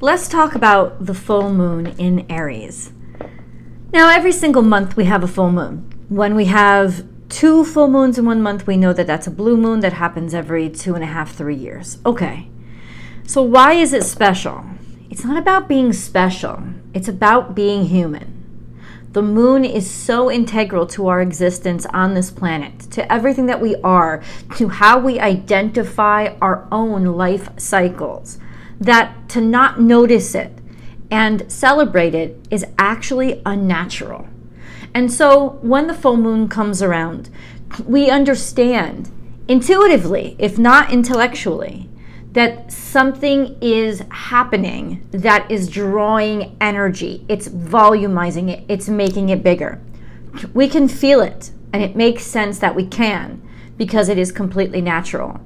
let's talk about the full moon in Aries. Now, every single month we have a full moon. When we have 2 full moons in one month, we know that that's a blue moon that happens every 2.5, 3 years. Okay, so why is it special? It's not about being special. It's about being human. The moon is so integral to our existence on this planet, to everything that we are, to how we identify our own life cycles, that to not notice it and celebrate it is actually unnatural. And so when the full moon comes around, we understand intuitively, if not intellectually, that something is happening that is drawing energy. It's volumizing it. It's making it bigger. We can feel it, and it makes sense that we can because it is completely natural.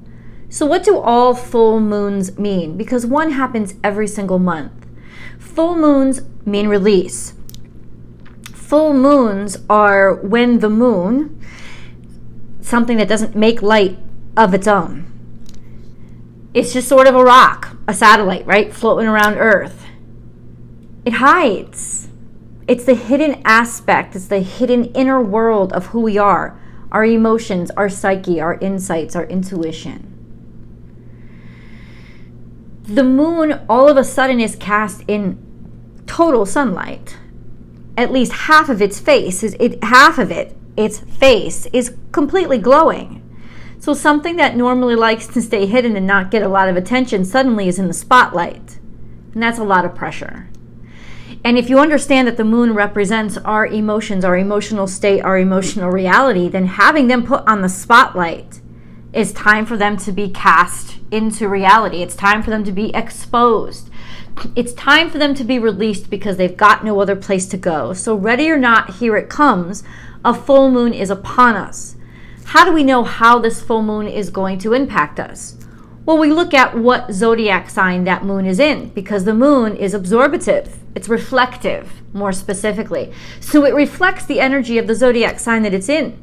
So what do all full moons mean? Because one happens every single month. Full moons mean release. Full moons are when the moon, something that doesn't make light of its own. It's just sort of a rock, a satellite, right? Floating around Earth. It hides. It's the hidden aspect. It's the hidden inner world of who we are. Our emotions, our psyche, our insights, our intuition. The moon all of a sudden is cast in total sunlight. At least half of its face, its face is completely glowing. So something that normally likes to stay hidden and not get a lot of attention suddenly is in the spotlight. And that's a lot of pressure. And if you understand that the moon represents our emotions, our emotional state, our emotional reality, then having them put on the spotlight is time for them to be cast into reality. It's time for them to be exposed. It's time for them to be released because they've got no other place to go. So ready or not, here it comes. A full moon is upon us. How do we know how this full moon is going to impact us? Well, we look at what zodiac sign that moon is in, because the moon is absorptive. It's reflective, more specifically. So it reflects the energy of the zodiac sign that it's in.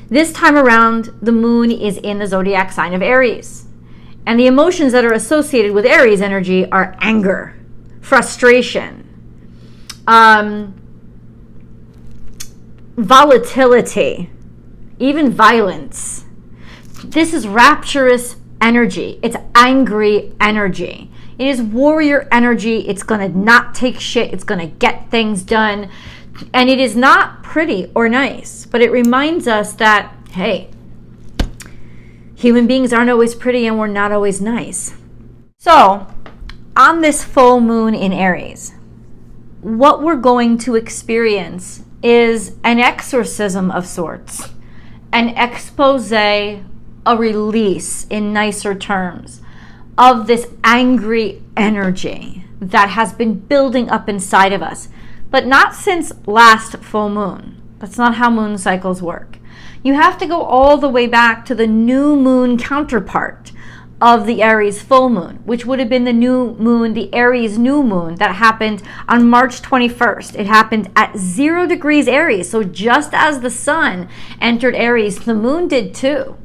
This time around, the moon is in the zodiac sign of Aries. And the emotions that are associated with Aries energy are anger, frustration, volatility, even violence. This is rapturous energy. It's angry energy. It is warrior energy. It's going to not take shit. It's going to get things done. And it is not pretty or nice, but it reminds us that, hey, human beings aren't always pretty and we're not always nice. So, on this full moon in Aries, what we're going to experience is an exorcism of sorts. An expose, a release in nicer terms of this angry energy that has been building up inside of us, but not since last full moon. That's not how moon cycles work. You have to go all the way back to the new moon counterpart of the Aries full moon, which would have been the new moon, the Aries new moon that happened on March 21st. It happened at 0 degrees Aries. So just as the sun entered Aries, the moon did too.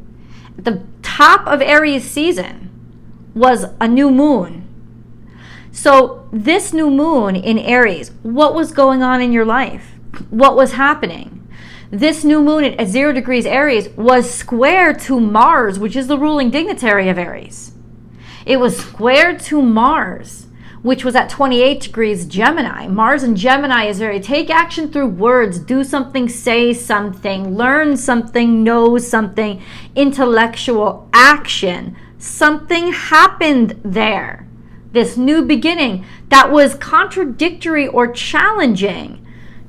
At the top of Aries season was a new moon. So this new moon in Aries, what was going on in your life? What was happening? This new moon at 0 degrees Aries was square to Mars, which is the ruling dignitary of Aries. It was square to Mars, which was at 28 degrees Gemini. Mars in Gemini is very take action through words, do something, say something, learn something, know something, intellectual action. Something happened there. This new beginning that was contradictory or challenging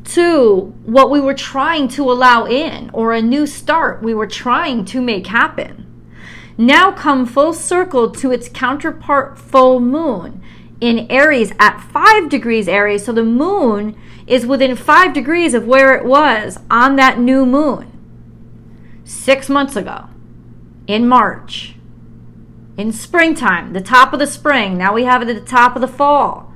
to what we were trying to allow in, or a new start we were trying to make happen. Now come full circle to its counterpart full moon in Aries at 5 degrees Aries. So the moon is within 5 degrees of where it was on that new moon 6 months ago in March. In springtime, the top of the spring. Now we have it at the top of the fall.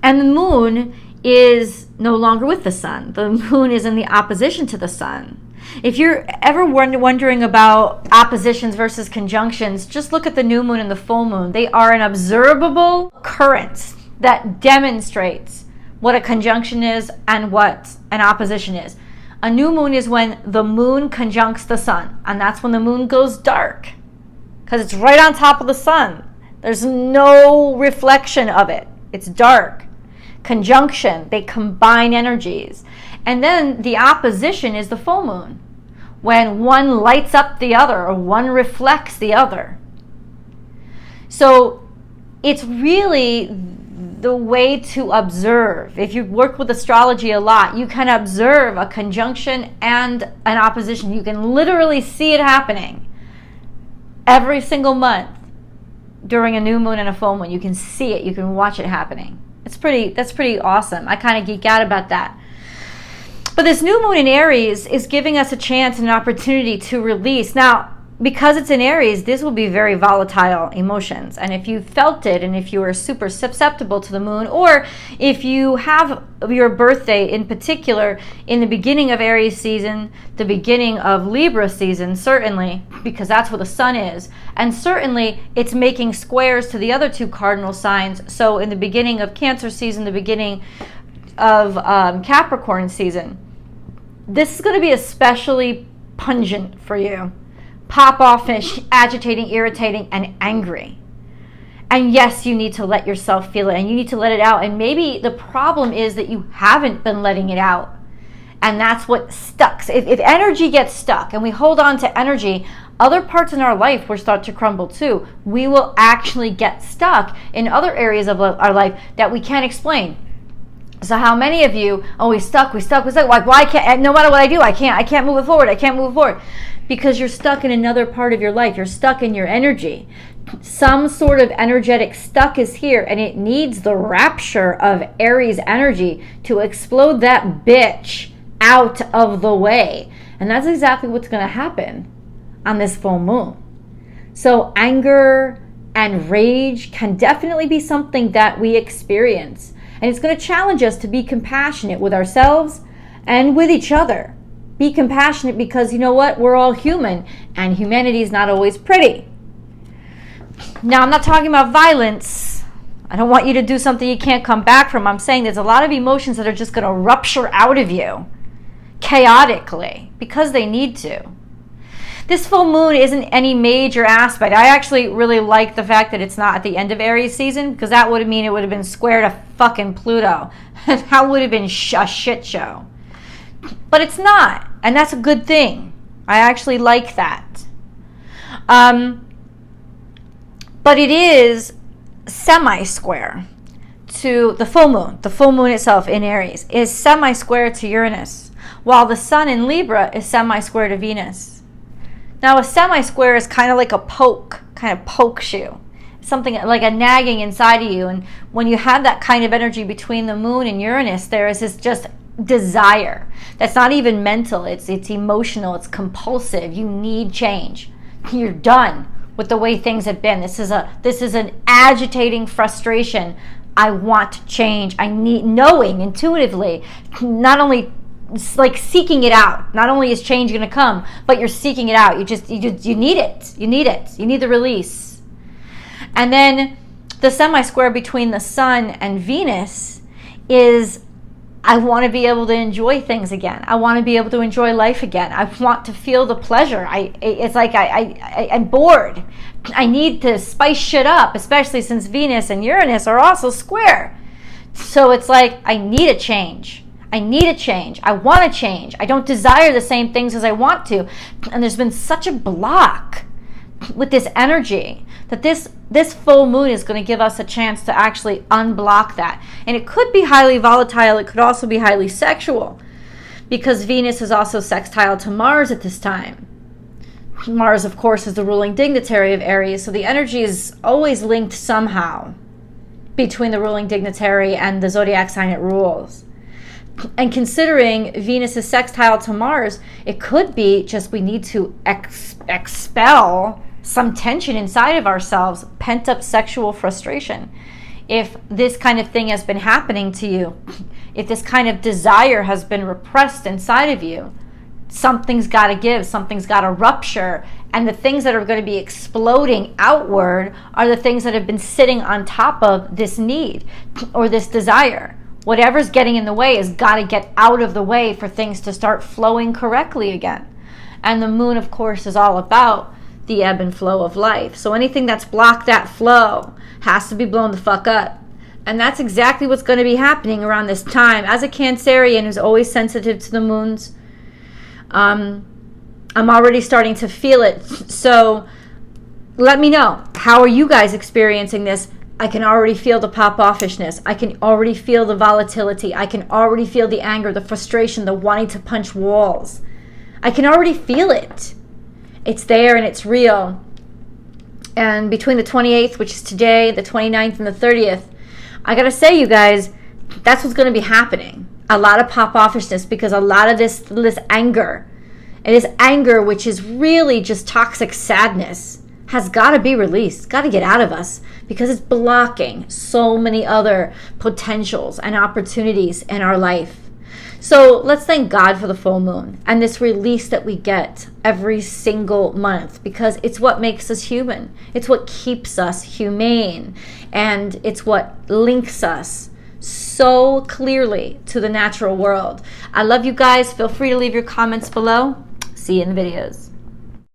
And the moon is no longer with the sun. The moon is in the opposition to the sun. If you're ever wondering about oppositions versus conjunctions, just look at the new moon and the full moon. They are an observable occurrence that demonstrates what a conjunction is and what an opposition is. A new moon is when the moon conjuncts the sun, and that's when the moon goes dark, because it's right on top of the sun. There's no reflection of it. It's dark. Conjunction, they combine energies. And then the opposition is the full moon, when one lights up the other or one reflects the other. So it's really the way to observe. If you work with astrology a lot, you can observe a conjunction and an opposition. You can literally see it happening every single month during a new moon and a full moon. You can see it. You can watch it happening. That's pretty awesome. I kind of geek out about that. But this new moon in Aries is giving us a chance and an opportunity to release. Now, because it's in Aries, this will be very volatile emotions. And if you felt it, and if you are super susceptible to the moon, or if you have your birthday in particular in the beginning of Aries season, the beginning of Libra season, certainly, because that's where the sun is. And certainly it's making squares to the other two cardinal signs. So in the beginning of Cancer season, the beginning of Capricorn season, this is going to be especially pungent for you. Pop off and agitating, irritating, and angry. And yes, you need to let yourself feel it, and you need to let it out. And maybe the problem is that you haven't been letting it out. And that's what stuck. If energy gets stuck and we hold on to energy, other parts in our life will start to crumble too. We will actually get stuck in other areas of our life that we can't explain. So how many of you, we stuck. Like, why can't, no matter what I do, I can't move it forward. Because you're stuck in another part of your life. You're stuck in your energy. Some sort of energetic stuck is here, and it needs the rapture of Aries energy to explode that bitch out of the way. And that's exactly what's going to happen on this full moon. So anger and rage can definitely be something that we experience. And it's going to challenge us to be compassionate with ourselves and with each other. Be compassionate, because you know what? We're all human, and humanity is not always pretty. Now, I'm not talking about violence. I don't want you to do something you can't come back from. I'm saying there's a lot of emotions that are just going to rupture out of you chaotically because they need to. This full moon isn't any major aspect. I actually really like the fact that it's not at the end of Aries season, because that would mean it would have been square to fucking Pluto. That would have been a shit show. But it's not, and that's a good thing. I actually like that. But it is semi-square to the full moon. The full moon itself in Aries is semi-square to Uranus, while the sun in Libra is semi-square to Venus. Now, a semi-square is kind of like a poke, kind of pokes you. Something like a nagging inside of you. And when you have that kind of energy between the moon and Uranus, there is this just desire that's not even mental, it's emotional, it's compulsive. You need change. You're done with the way things have been. This is an agitating frustration. I want change. I need, knowing intuitively, not only like seeking it out. Not only is change going to come, but you're seeking it out. You need it. You need the release. And then the semi-square between the sun and Venus is, I want to be able to enjoy things again. I want to be able to enjoy life again. I want to feel the pleasure. It's like I'm bored. I need to spice shit up, especially since Venus and Uranus are also square. So it's like, I need a change. I want to change. I don't desire the same things as I want to. And there's been such a block with this energy that this full moon is going to give us a chance to actually unblock that. And it could be highly volatile. It could also be highly sexual, because Venus is also sextile to Mars at this time. Mars, of course, is the ruling dignitary of Aries, so the energy is always linked somehow between the ruling dignitary and the zodiac sign it rules. And considering Venus is sextile to Mars, it could be just we need to expel some tension inside of ourselves, pent-up sexual frustration. If this kind of thing has been happening to you, if this kind of desire has been repressed inside of you, something's got to give, something's got to rupture. And the things that are going to be exploding outward are the things that have been sitting on top of this need or this desire. Whatever's getting in the way has got to get out of the way for things to start flowing correctly again. And the moon, of course, is all about the ebb and flow of life. So anything that's blocked that flow has to be blown the fuck up. And that's exactly what's going to be happening around this time. As a Cancerian who's always sensitive to the moons, I'm already starting to feel it. So let me know. How are you guys experiencing this? I can already feel the pop-offishness. I can already feel the volatility. I can already feel the anger, the frustration, the wanting to punch walls. I can already feel it. It's there and it's real. And between the 28th, which is today, the 29th and the 30th, I gotta say, you guys, that's what's gonna be happening. A lot of pop-offishness, because a lot of this anger, and this anger, which is really just toxic sadness, has got to be released, got to get out of us, because it's blocking so many other potentials and opportunities in our life. So let's thank God for the full moon and this release that we get every single month, because it's what makes us human. It's what keeps us humane, and it's what links us so clearly to the natural world. I love you guys. Feel free to leave your comments below. See you in the videos.